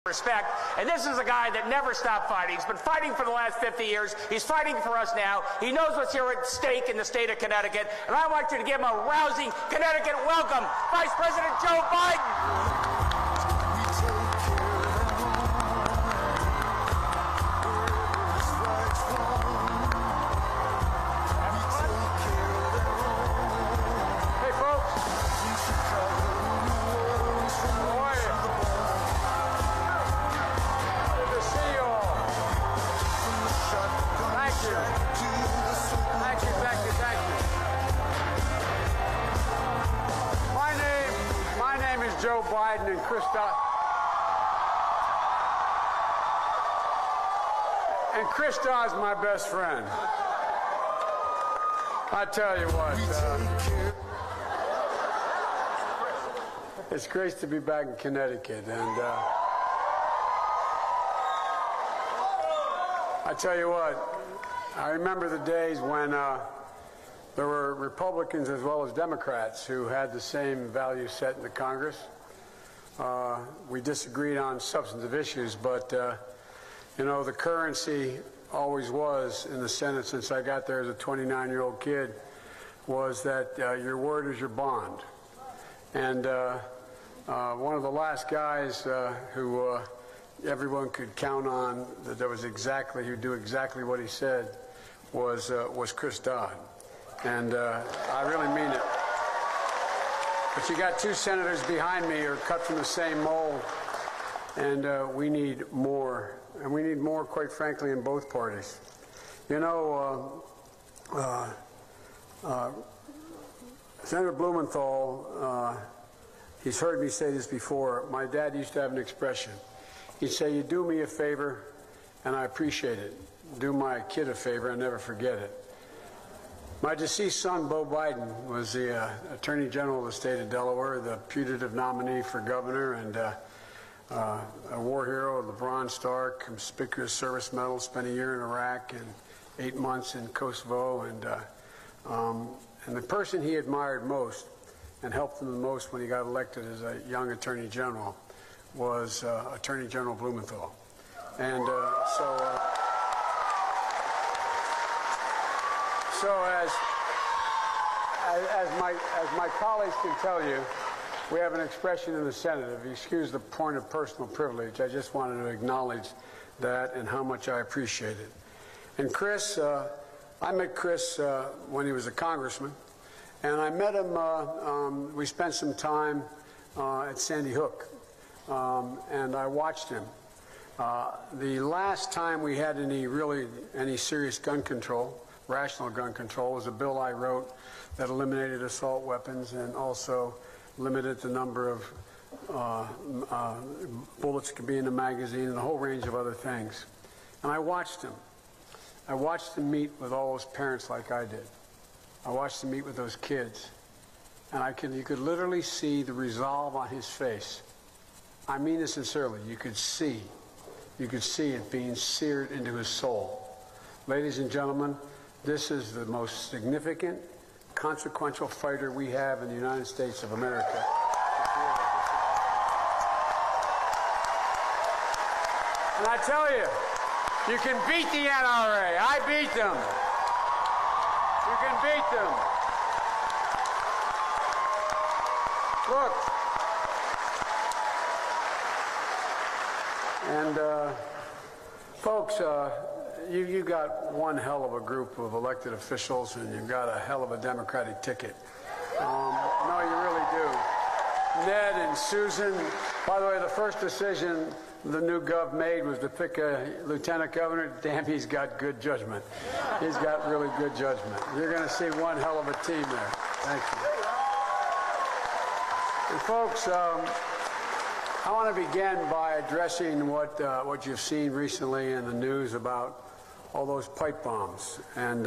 respect, and this is a guy that never stopped fighting. He's been fighting for the last 50 years. He's fighting for us now. He knows what's here at stake in the state of Connecticut, and I want you to give him a rousing Connecticut welcome, Vice President Joe Biden. Joe Biden and Krista is my best friend. I tell you what, it's great to be back in Connecticut, and I tell you what, I remember the days when there were Republicans as well as Democrats who had the same value set in the Congress. We disagreed on substantive issues, but, you know, the currency always was in the Senate since I got there as a 29-year-old kid was that your word is your bond. And one of the last guys who everyone could count on that was exactly, who'd do exactly what he said was Chris Dodd. And I really mean it. But you got two senators behind me who are cut from the same mold, and we need more. And we need more, quite frankly, in both parties. You know, Senator Blumenthal, he's heard me say this before. My dad used to have an expression. He'd say, "You do me a favor, and I appreciate it. Do my kid a favor, and never forget it." My deceased son, Beau Biden, was the Attorney General of the state of Delaware, the putative nominee for governor, and a war hero, the Bronze Star, Conspicuous Service Medal, spent a year in Iraq and 8 months in Kosovo. And the person he admired most and helped him the most when he got elected as a young Attorney General was Attorney General Blumenthal. And So as my colleagues can tell you, we have an expression in the Senate. If you excuse the point of personal privilege, I just wanted to acknowledge that and how much I appreciate it. And Chris, I met Chris when he was a congressman, and I met him, we spent some time at Sandy Hook, and I watched him. The last time we had any serious gun control, rational gun control, was a bill I wrote that eliminated assault weapons and also limited the number of bullets could be in a magazine and a whole range of other things. And I watched him. I watched him meet with all those parents like I did. I watched him meet with those kids. And you could literally see the resolve on his face. I mean this sincerely. You could see it being seared into his soul. Ladies and gentlemen, this is the most significant, consequential fighter we have in the United States of America. And I tell you, you can beat the NRA. I beat them. You can beat them. Look. And folks, you got one hell of a group of elected officials, and you've got a hell of a Democratic ticket. No, you really do. Ned and Susan, by the way, the first decision the new gov made was to pick a lieutenant governor. Damn, he's got good judgment. He's got really good judgment. You're going to see one hell of a team there. Thank you. And folks, I want to begin by addressing what you've seen recently in the news about all those pipe bombs and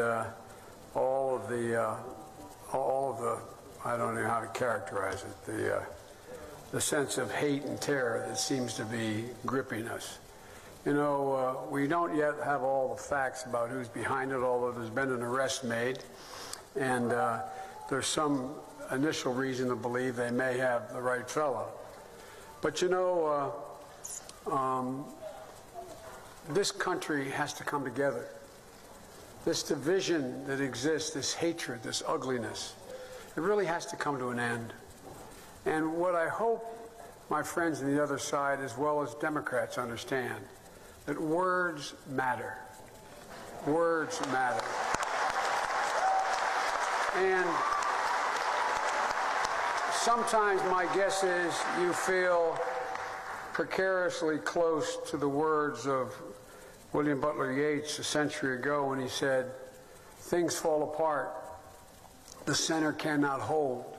all of the I don't know how to characterize it, the sense of hate and terror that seems to be gripping us. You know, we don't yet have all the facts about who's behind it, although there's been an arrest made, and there's some initial reason to believe they may have the right fellow. But you know, This country has to come together. This division that exists, this hatred, this ugliness, it really has to come to an end. And what I hope my friends on the other side, as well as Democrats, understand, that words matter. Words matter. And sometimes my guess is you feel precariously close to the words of William Butler Yeats a century ago when he said, "Things fall apart, the center cannot hold.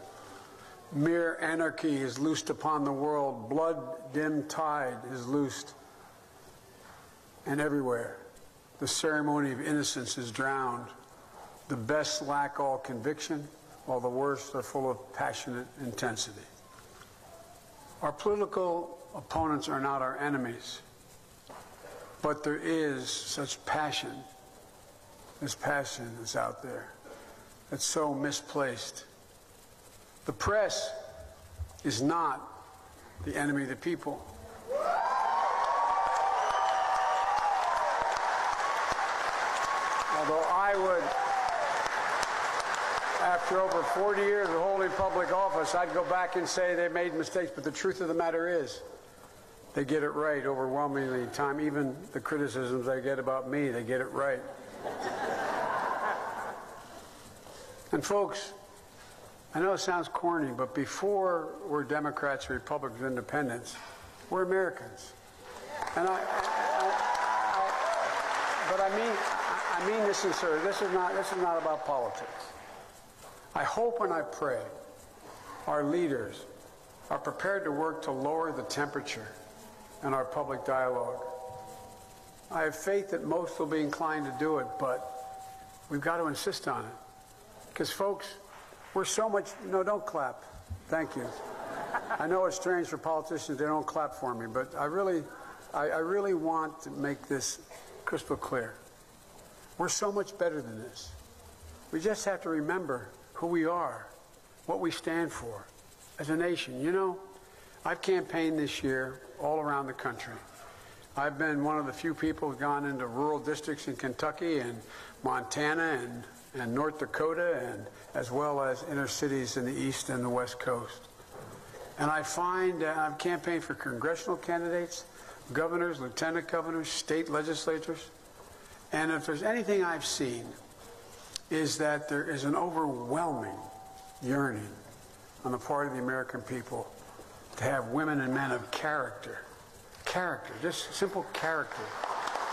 Mere anarchy is loosed upon the world, blood-dimmed tide is loosed, and everywhere the ceremony of innocence is drowned. The best lack all conviction, while the worst are full of passionate intensity." Our political opponents are not our enemies, but there is such passion, this passion that's out there, that's so misplaced. The press is not the enemy of the people. Although I would, after over 40 years of holding public office, I'd go back and say they made mistakes, but the truth of the matter is, they get it right overwhelmingly time. Even the criticisms they get about me, they get it right. And folks, I know it sounds corny, but before we're Democrats, Republicans, Independents, we're Americans. And but I mean this sincerely. This is not about politics. I hope and I pray our leaders are prepared to work to lower the temperature in our public dialogue. I have faith that most will be inclined to do it, but we've got to insist on it. Because, folks, we're so much... No, don't clap. Thank you. I know it's strange for politicians, they don't clap for me, but I really want to make this crystal clear. We're so much better than this. We just have to remember who we are, what we stand for as a nation. You know, I've campaigned this year all around the country. I've been one of the few people who've gone into rural districts in Kentucky and Montana and North Dakota, and as well as inner cities in the East and the West Coast. And I find I've campaigned for congressional candidates, governors, lieutenant governors, state legislators. And if there's anything I've seen, is that there is an overwhelming yearning on the part of the American people to have women and men of character, just simple character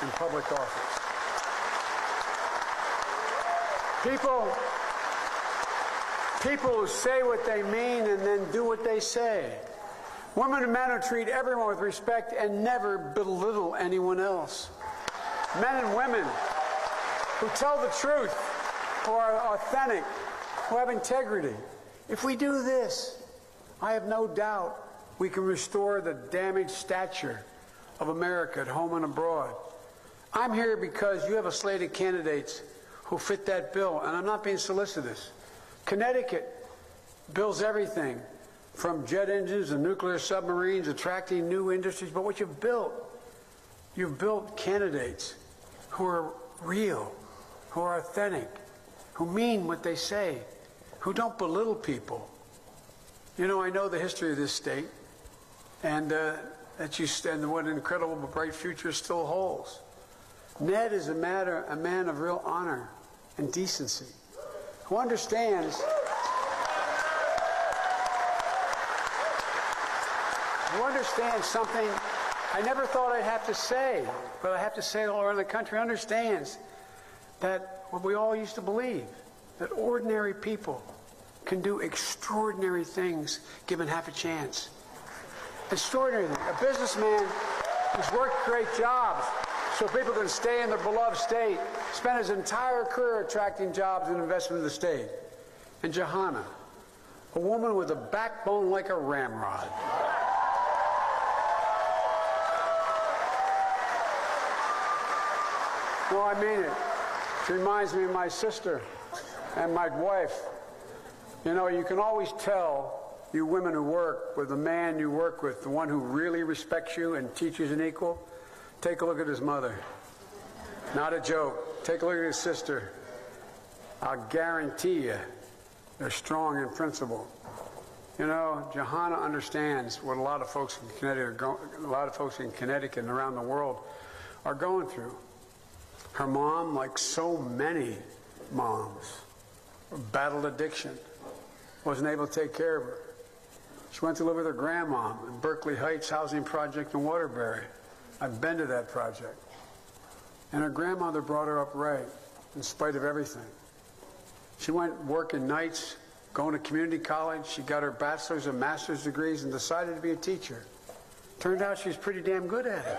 in public office. People who say what they mean and then do what they say. Women and men who treat everyone with respect and never belittle anyone else. Men and women who tell the truth, who are authentic, who have integrity. If we do this, I have no doubt we can restore the damaged stature of America at home and abroad. I'm here because you have a slate of candidates who fit that bill, and I'm not being solicitous. Connecticut builds everything from jet engines and nuclear submarines, attracting new industries. But what you've built candidates who are real, who are authentic, who mean what they say, who don't belittle people. You know, I know the history of this state, and what an incredible bright future still holds. Ned is a man of real honor and decency, who understands something I never thought I'd have to say, but I have to say it all around the country. Understands that what we all used to believe, that ordinary people can do extraordinary things given half a chance. Extraordinary things. A businessman who's worked to create jobs so people can stay in their beloved state, spent his entire career attracting jobs and investment in the state. And Johanna, a woman with a backbone like a ramrod. No, I mean it. She reminds me of my sister and my wife. You know, you can always tell you women who work with the man you work with, the one who really respects you and teaches an equal, take a look at his mother. Not a joke. Take a look at his sister. I'll guarantee you they're strong in principle. You know, Johanna understands what a lot of folks in Connecticut and around the world are going through. Her mom, like so many moms, battled addiction, wasn't able to take care of her. She went to live with her grandma in Berkeley Heights Housing Project in Waterbury. I've been to that project. And her grandmother brought her up right, in spite of everything. She went working nights, going to community college. She got her bachelor's and master's degrees and decided to be a teacher. Turned out she was pretty damn good at it.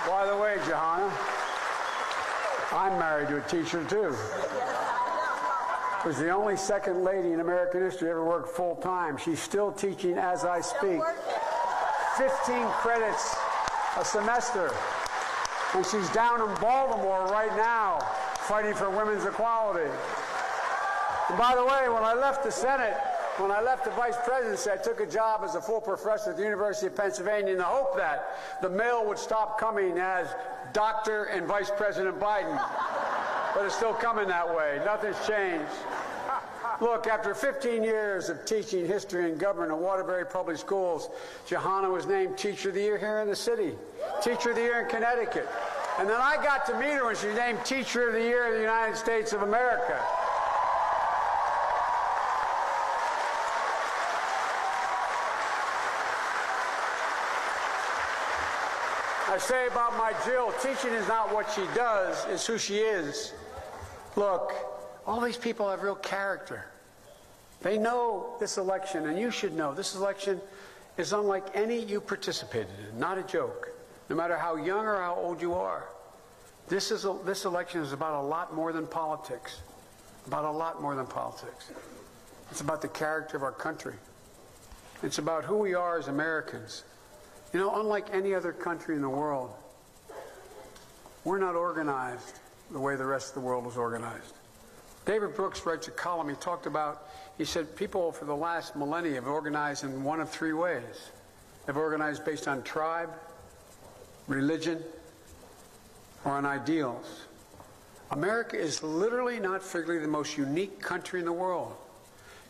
By the way, Johanna, I'm married to a teacher, too. Was the only second lady in American history ever worked full-time. She's still teaching as I speak. 15 credits a semester. And she's down in Baltimore right now fighting for women's equality. And by the way, when I left the Senate, when I left the vice presidency, I took a job as a full professor at the University of Pennsylvania in the hope that the mail would stop coming as Dr. and Vice President Biden. But it's still coming that way. Nothing's changed. Look, after 15 years of teaching history and government in Waterbury Public Schools, Johanna was named Teacher of the Year here in the city, Teacher of the Year in Connecticut. And then I got to meet her when she was named Teacher of the Year in the United States of America. I say about my Jill, teaching is not what she does, it's who she is. Look, all these people have real character. They know this election, and you should know, this election is unlike any you participated in, not a joke, no matter how young or how old you are. This election is about a lot more than politics, about a lot more than politics. It's about the character of our country. It's about who we are as Americans. You know, unlike any other country in the world, we're not organized the way the rest of the world is organized. David Brooks writes a column he said people for the last millennia have organized in one of three ways. They've organized based on tribe, religion, or on ideals. America is literally, not figuratively, the most unique country in the world.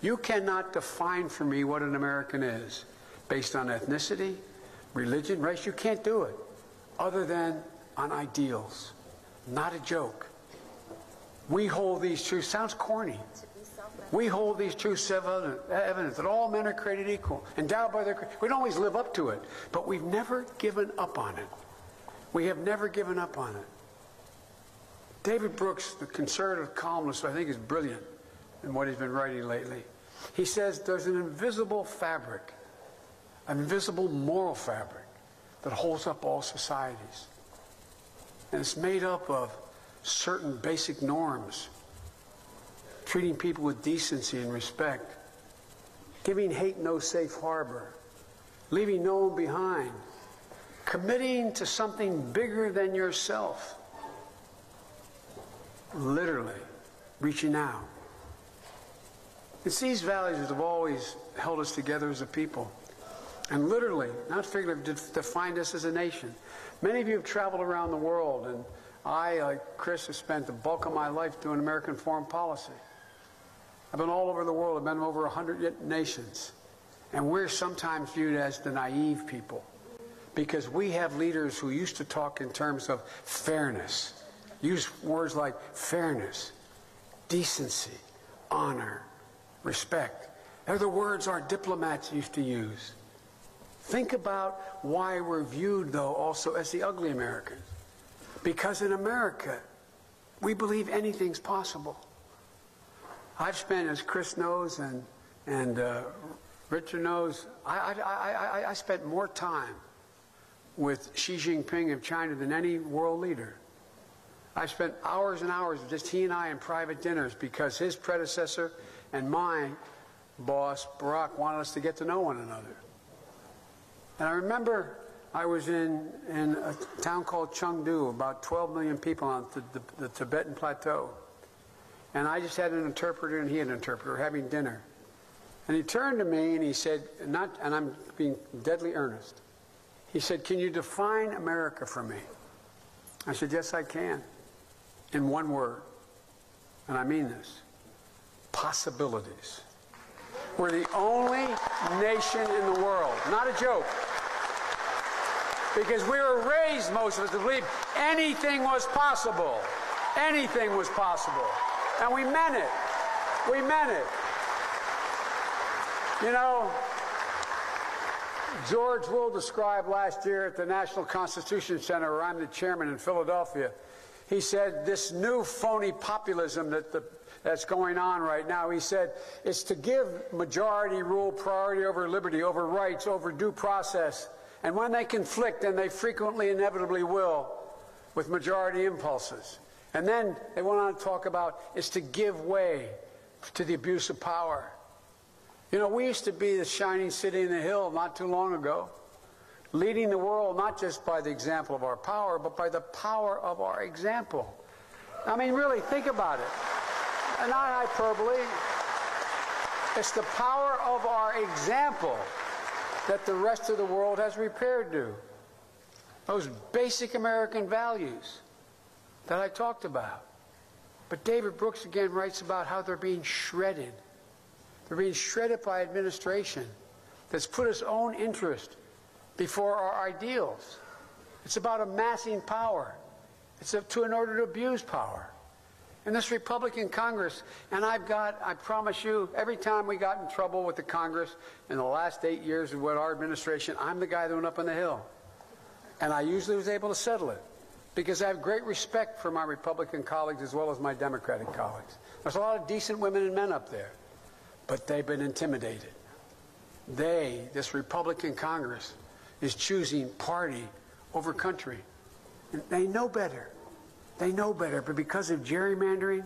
You cannot define for me what an American is based on ethnicity, religion, race. You can't do it other than on ideals. Not a joke. We hold these truths. Sounds corny. We hold these truths self-evident that all men are created equal, endowed by their. We don't always live up to it, but we've never given up on it. We have never given up on it. David Brooks, the conservative columnist, I think is brilliant in what he's been writing lately. He says there's an invisible fabric, an invisible moral fabric that holds up all societies. And it's made up of certain basic norms, treating people with decency and respect, giving hate no safe harbor, leaving no one behind, committing to something bigger than yourself, literally reaching out. It's these values that have always held us together as a people, and literally, not figuratively, defined us as a nation. Many of you have traveled around the world, and I, like Chris, have spent the bulk of my life doing American foreign policy. I've been all over the world. I've been in over 100 nations. And we're sometimes viewed as the naive people because we have leaders who used to talk in terms of fairness, use words like fairness, decency, honor, respect. They're the words our diplomats used to use. Think about why we're viewed, though, also as the ugly Americans. Because in America, we believe anything's possible. I've spent, as Chris knows and Richard knows, I spent more time with Xi Jinping of China than any world leader. I spent hours and hours with just he and I in private dinners because his predecessor and my boss, Barack, wanted us to get to know one another. And I remember I was in a town called Chengdu, about 12 million people on the Tibetan plateau. And I just had an interpreter, and he had an interpreter. We're having dinner. And he turned to me and he said, and I'm being deadly earnest. He said, "Can you define America for me?" I said, "Yes, I can. In one word." And I mean this. Possibilities. We're the only nation in the world, not a joke, because we were raised, most of us, to believe anything was possible. Anything was possible. And we meant it. We meant it. You know, George Will described last year at the National Constitution Center, where I'm the chairman in Philadelphia, he said this new phony populism that's going on right now, he said, it's to give majority rule priority over liberty, over rights, over due process. And when they conflict, and they frequently inevitably will, with majority impulses. And then they went on to talk about it's to give way to the abuse of power. You know, we used to be the shining city in the hill not too long ago, leading the world not just by the example of our power, but by the power of our example. I mean, really, think about it. And not hyperbole. It's the power of our example that the rest of the world has repaired to. Those basic American values that I talked about. But David Brooks again writes about how they're being shredded. They're being shredded by administration that's put its own interest before our ideals. It's about amassing power. It's in order to abuse power. And this Republican Congress, and I promise you, every time we got in trouble with the Congress in the last 8 years of our administration, I'm the guy that went up on the Hill. And I usually was able to settle it, because I have great respect for my Republican colleagues as well as my Democratic colleagues. There's a lot of decent women and men up there, but they've been intimidated. This Republican Congress, is choosing party over country. And they know better. They know better, but because of gerrymandering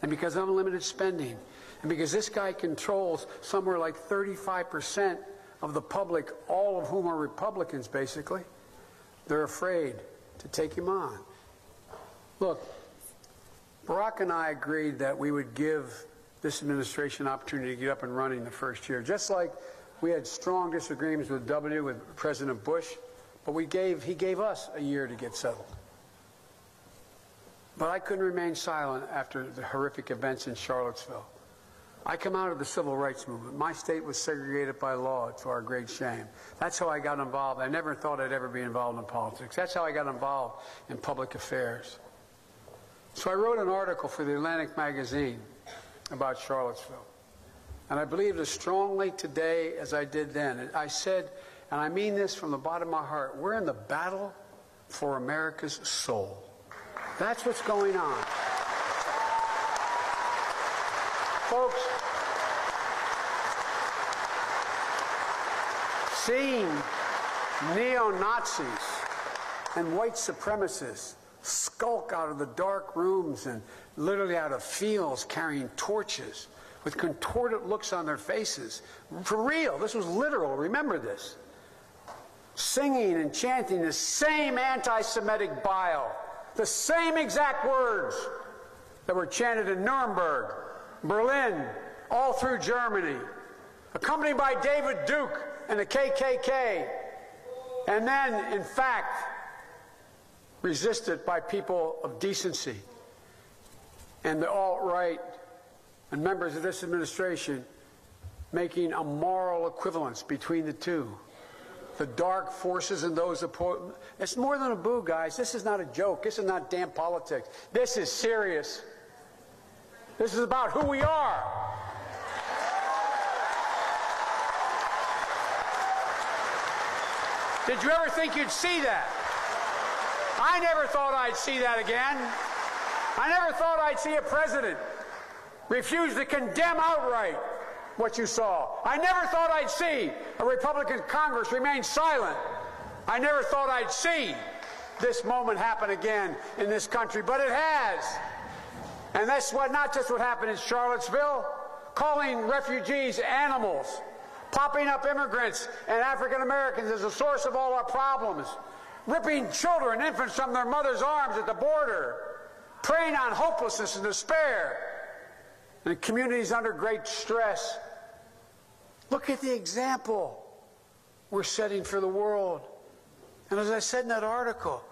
and because of unlimited spending and because this guy controls somewhere like 35% of the public, all of whom are Republicans basically, they're afraid to take him on. Look, Barack and I agreed that we would give this administration an opportunity to get up and running the first year, just like we had strong disagreements with President Bush, but he gave us a year to get settled. But I couldn't remain silent after the horrific events in Charlottesville. I come out of the civil rights movement. My state was segregated by law, to our great shame. That's how I got involved. I never thought I'd ever be involved in politics. That's how I got involved in public affairs. So I wrote an article for the Atlantic magazine about Charlottesville. And I believe as strongly today as I did then. I said, and I mean this from the bottom of my heart, we're in the battle for America's soul. That's what's going on. Folks, seeing neo-Nazis and white supremacists skulk out of the dark rooms and literally out of fields carrying torches with contorted looks on their faces. For real, this was literal, remember this. Singing and chanting the same anti-Semitic bile, the same exact words that were chanted in Nuremberg, Berlin, all through Germany, accompanied by David Duke and the KKK, and then, in fact, resisted by people of decency and the alt-right and members of this administration making a moral equivalence between the two. The dark forces and those opposed. It's more than a boo, guys. This is not a joke. This is not damn politics. This is serious. This is about who we are. Did you ever think you'd see that? I never thought I'd see that again. I never thought I'd see a president refuse to condemn outright what you saw. I never thought I'd see a Republican Congress remain silent. I never thought I'd see this moment happen again in this country, but it has. And that's not just what happened in Charlottesville, calling refugees animals, popping up immigrants and African Americans as a source of all our problems, ripping children, infants from their mother's arms at the border, preying on hopelessness and despair. and communities under great stress. Look at the example we're setting for the world. And as I said in that article,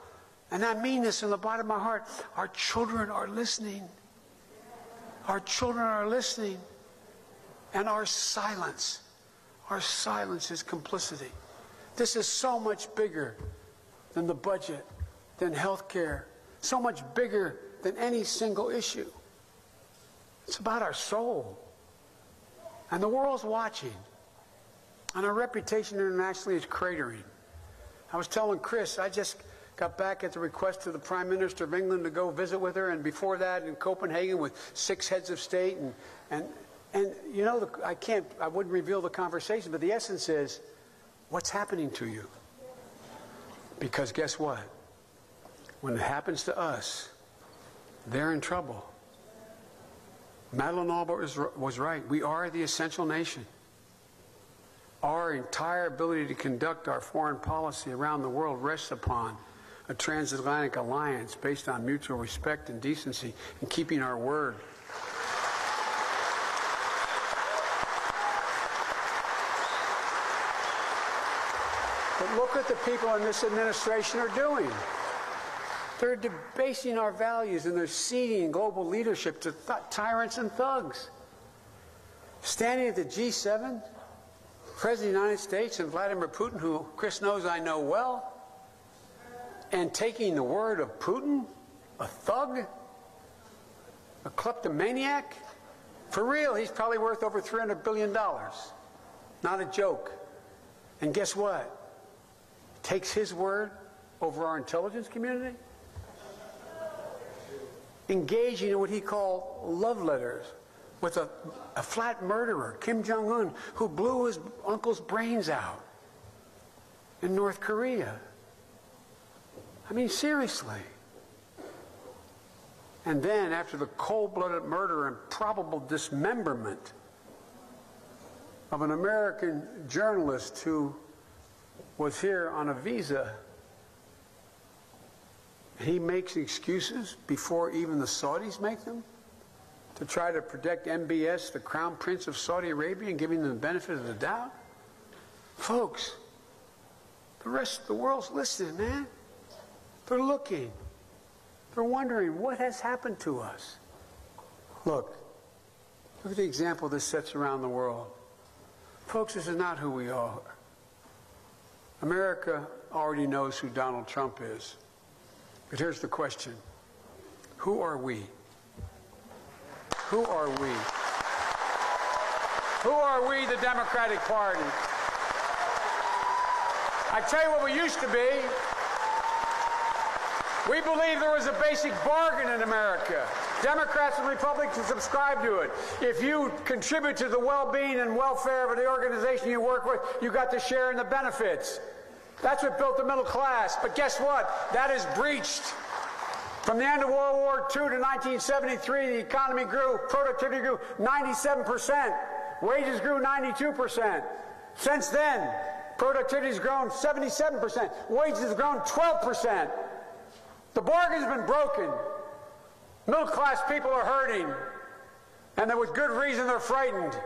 and I mean this in the bottom of my heart, our children are listening. Our children are listening. And our silence is complicity. This is so much bigger than the budget, than health care, so much bigger than any single issue. It's about our soul. And the world's watching. And our reputation internationally is cratering. I was telling Chris, I just got back at the request of the Prime Minister of England to go visit with her, and before that in Copenhagen with 6 heads of state. And you know, I wouldn't reveal the conversation, but the essence is, what's happening to you? Because guess what? When it happens to us, they're in trouble. Madeleine Albright was right. We are the essential nation. Our entire ability to conduct our foreign policy around the world rests upon a transatlantic alliance based on mutual respect and decency and keeping our word. But look what the people in this administration are doing. They're debasing our values, and they're ceding global leadership to tyrants and thugs. Standing at the G7, President of the United States and Vladimir Putin, who Chris knows I know well, and taking the word of Putin, a thug, a kleptomaniac. For real, he's probably worth over $300 billion. Not a joke. And guess what? Takes his word over our intelligence community? Engaging in what he called love letters with a flat murderer, Kim Jong-un, who blew his uncle's brains out in North Korea. I mean, seriously. And then, after the cold-blooded murder and probable dismemberment of an American journalist who was here on a visa, he makes excuses before even the Saudis make them to try to protect MBS, the Crown Prince of Saudi Arabia, and giving them the benefit of the doubt. Folks, the rest of the world's listening, man. They're looking. They're wondering, what has happened to us? Look at the example this sets around the world. Folks, this is not who we are. America already knows who Donald Trump is. But here's the question. Who are we? Who are we? Who are we, the Democratic Party? I tell you what we used to be. We believe there was a basic bargain in America. Democrats and Republicans subscribe to it. If you contribute to the well-being and welfare of the organization you work with, you got to share in the benefits. That's what built the middle class. But guess what? That is breached. From the end of World War II to 1973, the economy grew, productivity grew 97%. Wages grew 92%. Since then, productivity has grown 77%. Wages have grown 12%. The bargain's been broken. Middle-class people are hurting. And with good reason they're frightened.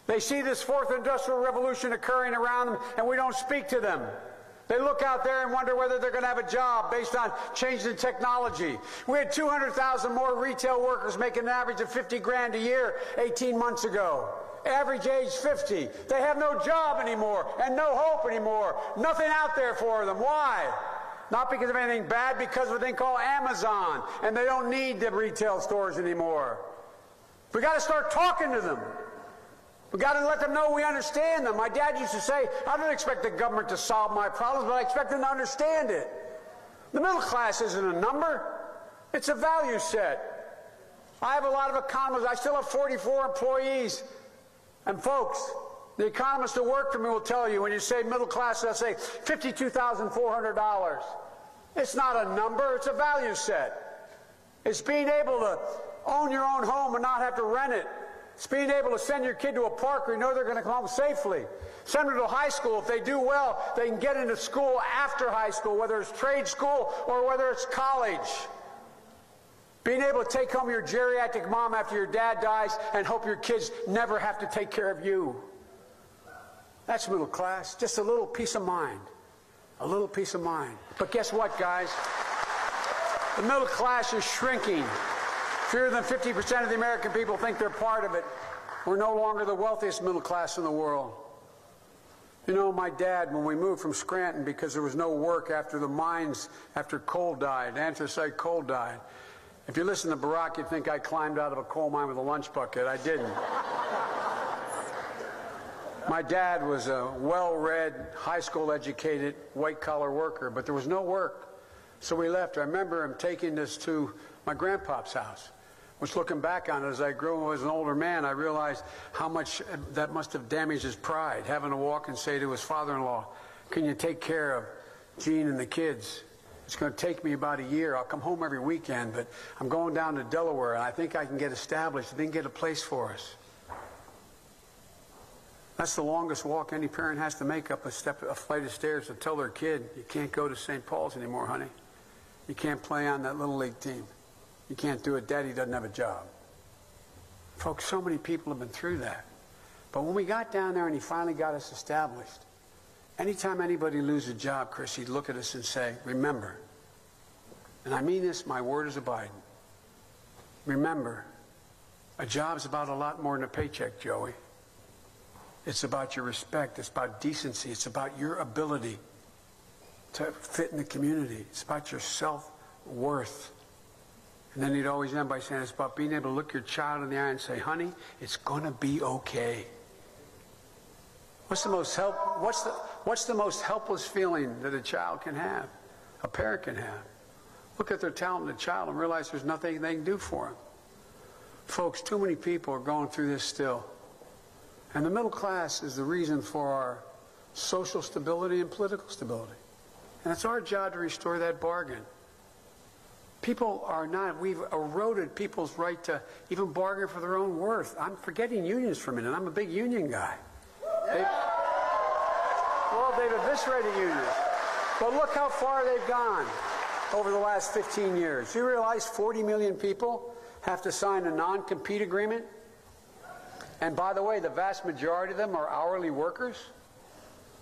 They see this fourth industrial revolution occurring around them, and we don't speak to them. They look out there and wonder whether they're going to have a job based on changes in technology. We had 200,000 more retail workers making an average of 50 grand a year 18 months ago. Average age 50. They have no job anymore and no hope anymore. Nothing out there for them. Why? Not because of anything bad, because of a thing called Amazon. And they don't need the retail stores anymore. We got to start talking to them. We've got to let them know we understand them. My dad used to say, I don't expect the government to solve my problems, but I expect them to understand it. The middle class isn't a number. It's a value set. I have a lot of economists. I still have 44 employees. And folks, the economists that work for me will tell you, when you say middle class, they'll say $52,400. It's not a number. It's a value set. It's being able to own your own home and not have to rent it. It's being able to send your kid to a park where you know they're going to come home safely. Send them to high school. If they do well, they can get into school after high school, whether it's trade school or whether it's college. Being able to take home your geriatric mom after your dad dies and hope your kids never have to take care of you. That's middle class. Just a little peace of mind. A little peace of mind. But guess what, guys? The middle class is shrinking. Fewer than 50% of the American people think they're part of it. We're no longer the wealthiest middle class in the world. You know, my dad, when we moved from Scranton because there was no work after the mines, after coal died, anthracite coal died. If you listen to Barack, you'd think I climbed out of a coal mine with a lunch bucket. I didn't. My dad was a well-read, high school educated, white-collar worker, but there was no work. So we left. I remember him taking us to my grandpa's house, which looking back on it as I grew as an older man, I realized how much that must have damaged his pride, having to walk and say to his father-in-law, can you take care of Gene and the kids? It's going to take me about a year. I'll come home every weekend, but I'm going down to Delaware, and I think I can get established. I think get a place for us. That's the longest walk any parent has to make up a flight of stairs to tell their kid, you can't go to St. Paul's anymore, honey. You can't play on that little league team. You can't do it. Daddy doesn't have a job. Folks, so many people have been through that. But when we got down there and he finally got us established, anytime anybody loses a job, Chris, he'd look at us and say, remember, and I mean this, my word is abiding. Remember, a job's about a lot more than a paycheck, Joey. It's about your respect. It's about decency. It's about your ability to fit in the community. It's about your self-worth. And then he'd always end by saying it's about being able to look your child in the eye and say, honey, it's going to be okay. What's the most helpless feeling that a child can have, a parent can have? Look at their talented child and realize there's nothing they can do for them. Folks, too many people are going through this still. And the middle class is the reason for our social stability and political stability. And it's our job to restore that bargain. People are not, we've eroded people's right to even bargain for their own worth. I'm forgetting unions for a minute. I'm a big union guy. They've eviscerated unions. But look how far they've gone over the last 15 years. You realize 40 million people have to sign a non-compete agreement? And by the way, the vast majority of them are hourly workers.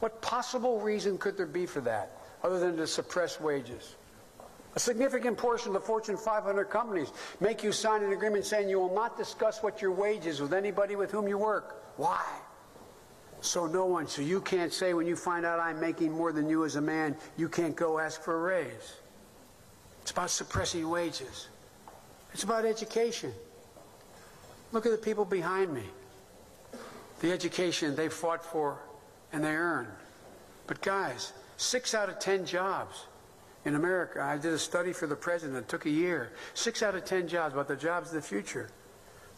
What possible reason could there be for that, other than to suppress wages? A significant portion of the Fortune 500 companies make you sign an agreement saying you will not discuss what your wage is with anybody with whom you work. Why? So you can't say when you find out I'm making more than you as a man, you can't go ask for a raise. It's about suppressing wages. It's about education. Look at the people behind me. The education they fought for and they earned. But guys, 6 out of 10 jobs in America, I did a study for the president, it took a year. 6 out of 10 jobs, about the jobs of the future,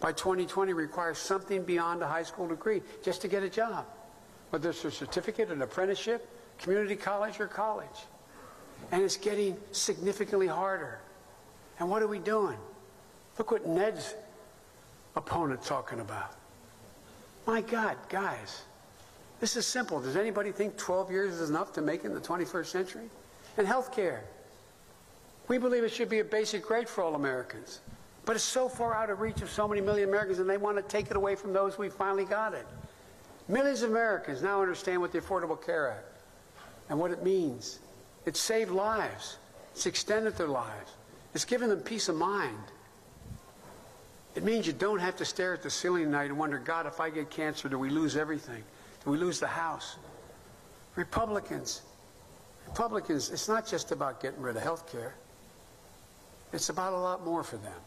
by 2020 requires something beyond a high school degree just to get a job. Whether it's a certificate, an apprenticeship, community college, or college. And it's getting significantly harder. And what are we doing? Look what Ned's opponent's talking about. My God, guys, this is simple. Does anybody think 12 years is enough to make it in the 21st century? And health care. We believe it should be a basic right for all Americans. But it's so far out of reach of so many million Americans, and they want to take it away from those we finally got it. Millions of Americans now understand what the Affordable Care Act and what it means. It's saved lives. It's extended their lives. It's given them peace of mind. It means you don't have to stare at the ceiling at night and wonder, God, if I get cancer, do we lose everything? Do we lose the house? Republicans, it's not just about getting rid of health care. It's about a lot more for them.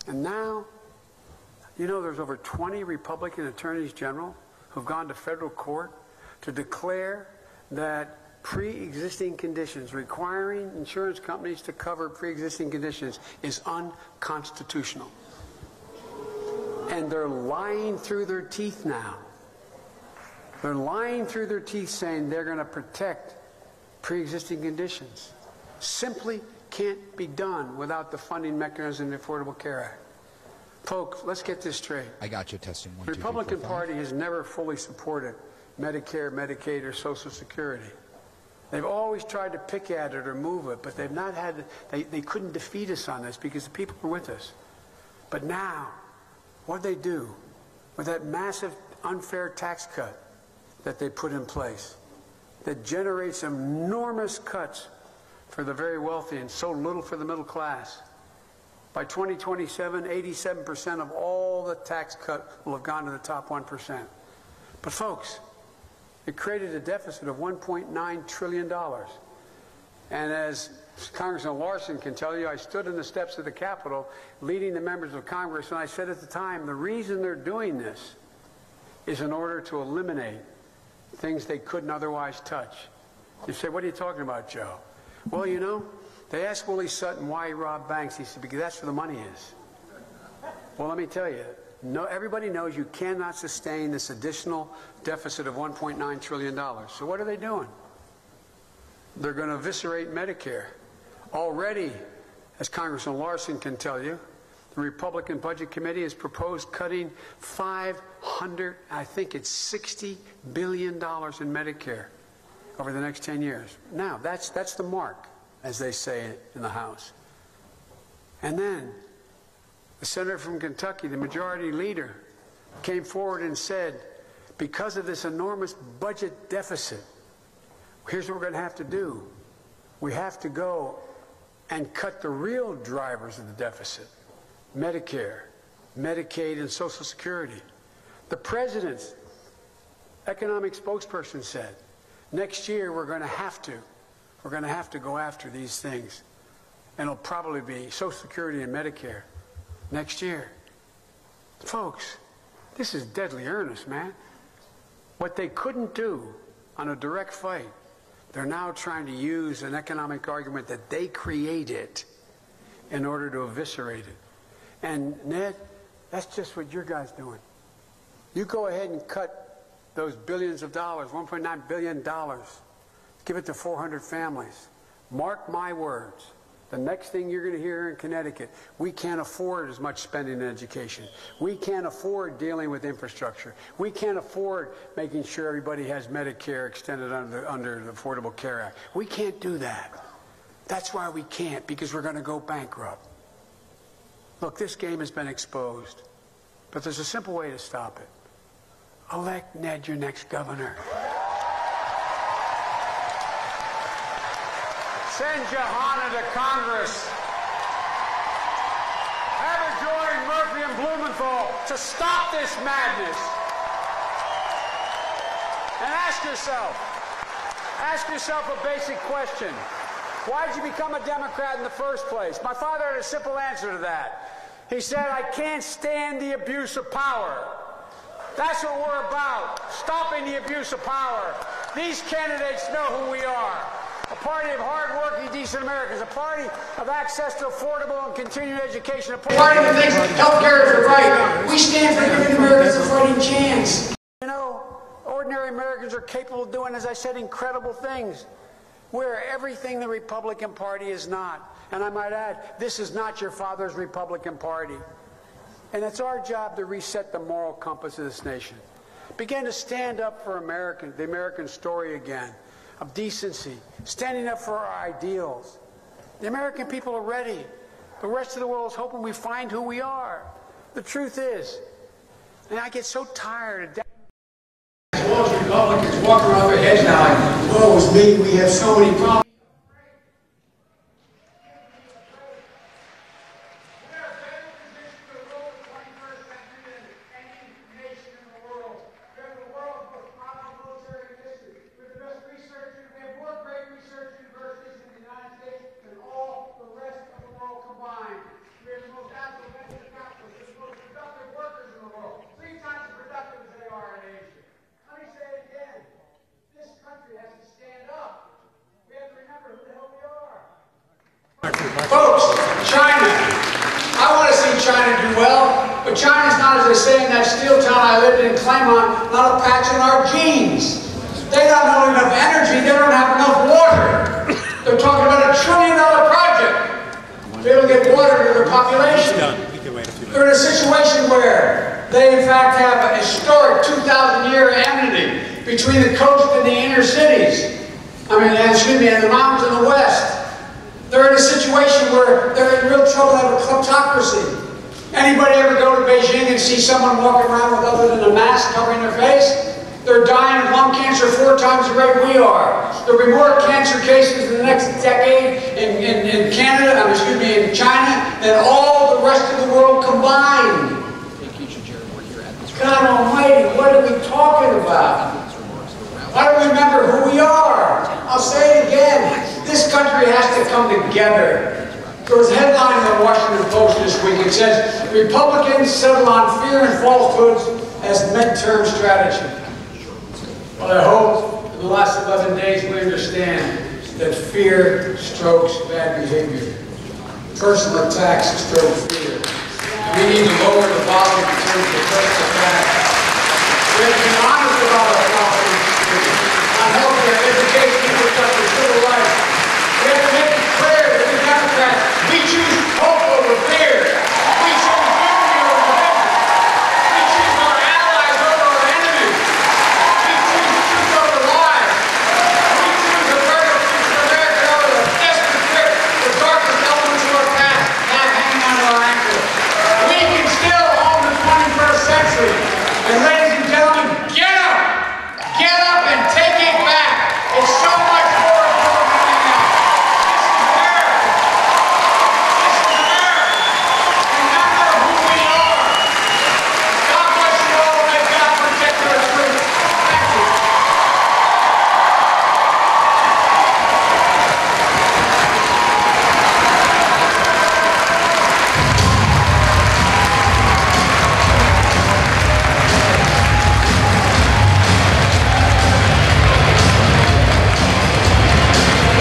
And now, you know, there's over 20 Republican attorneys general who've gone to federal court to declare that pre-existing conditions, requiring insurance companies to cover pre-existing conditions, is unconstitutional. And they're lying through their teeth now. They're lying through their teeth saying they're going to protect pre-existing conditions. Simply can't be done without the funding mechanism in the Affordable Care Act. Folks, let's get this straight. I got you. Testing 1, The 2, 3, 4, 5. Republican Party has never fully supported Medicare, Medicaid, or Social Security. They've always tried to pick at it or move it, but they've not had, they couldn't defeat us on this because the people are with us. But now, what do they do with that massive unfair tax cut that they put in place that generates enormous cuts for the very wealthy and so little for the middle class? By 2027, 87% of all the tax cut will have gone to the top 1%. But folks, it created a deficit of $1.9 trillion. And as Congressman Larson can tell you, I stood in the steps of the Capitol leading the members of Congress, and I said at the time, the reason they're doing this is in order to eliminate things they couldn't otherwise touch. You say, what are you talking about, Joe? Well, you know, they asked Willie Sutton why he robbed banks. He said, because that's where the money is. Well, let me tell you, no, everybody knows you cannot sustain this additional deficit of $1.9 trillion. So what are they doing? They're going to eviscerate Medicare. Already, as Congressman Larson can tell you, the Republican Budget Committee has proposed cutting $60 billion in Medicare over the next 10 years. Now, that's the mark, as they say in the House. And then the senator from Kentucky, the majority leader, came forward and said, because of this enormous budget deficit, here's what we're going to have to do. We have to go and cut the real drivers of the deficit: Medicare, Medicaid, and Social Security. The president's economic spokesperson said, next year we're going to have to go after these things. And it'll probably be Social Security and Medicare next year. Folks, this is deadly earnest, man. What they couldn't do on a direct fight, they're now trying to use an economic argument that they created in order to eviscerate it. And Ned, that's just what your guy's doing. You go ahead and cut those billions of dollars, $1.9 billion, give it to 400 families. Mark my words. The next thing you're going to hear in Connecticut, we can't afford as much spending in education. We can't afford dealing with infrastructure. We can't afford making sure everybody has Medicare extended under the Affordable Care Act. We can't do that. That's why we can't, because we're going to go bankrupt. Look, this game has been exposed, but there's a simple way to stop it. Elect Ned your next governor. Send Johanna to Congress. Have her join Murphy and Blumenthal to stop this madness. And ask yourself a basic question. Why did you become a Democrat in the first place? My father had a simple answer to that. He said, I can't stand the abuse of power. That's what we're about, stopping the abuse of power. These candidates know who we are. A party of hard-working, decent Americans, a party of access to affordable and continuing education, a party that thinks health care is a right. We stand for giving Americans a fighting chance. You know, ordinary Americans are capable of doing, as I said, incredible things, where everything the Republican Party is not. And I might add, this is not your father's Republican Party. And it's our job to reset the moral compass of this nation. Begin to stand up for the American story again, of decency, standing up for our ideals. The American people are ready. The rest of the world is hoping we find who we are. The truth is, and I get so tired of all those Republicans walking around their heads now like, woe is me, we have so many problems. Folks, China. I want to see China do well, but China's not, as they say in that steel town I lived in Claremont, not a patch on our jeans. They don't have enough energy, they don't have enough water. They're talking about $1 trillion project to be able to get water to their population. They're in a situation where they in fact have a historic 2,000-year enmity between the coast and the inner cities. And the mountains in the West. They're in a situation where they're in real trouble. They have a kleptocracy. Anybody ever go to Beijing and see someone walking around with other than a mask covering their face? They're dying of lung cancer 4 times the rate we are. There'll be more cancer cases in the next decade in Canada, in China, than all the rest of the world combined. God Almighty, what are we talking about? Why don't we remember who we are? I'll say it again. This country has to come together. There was a headline in the Washington Post this week. It says, Republicans settle on fear and falsehoods as midterm strategy. Well, I hope in the last 11 days we understand that fear strokes bad behavior. Personal attacks stroke fear. We need to lower the volume in terms of personal attacks. We have to be honest about our problems.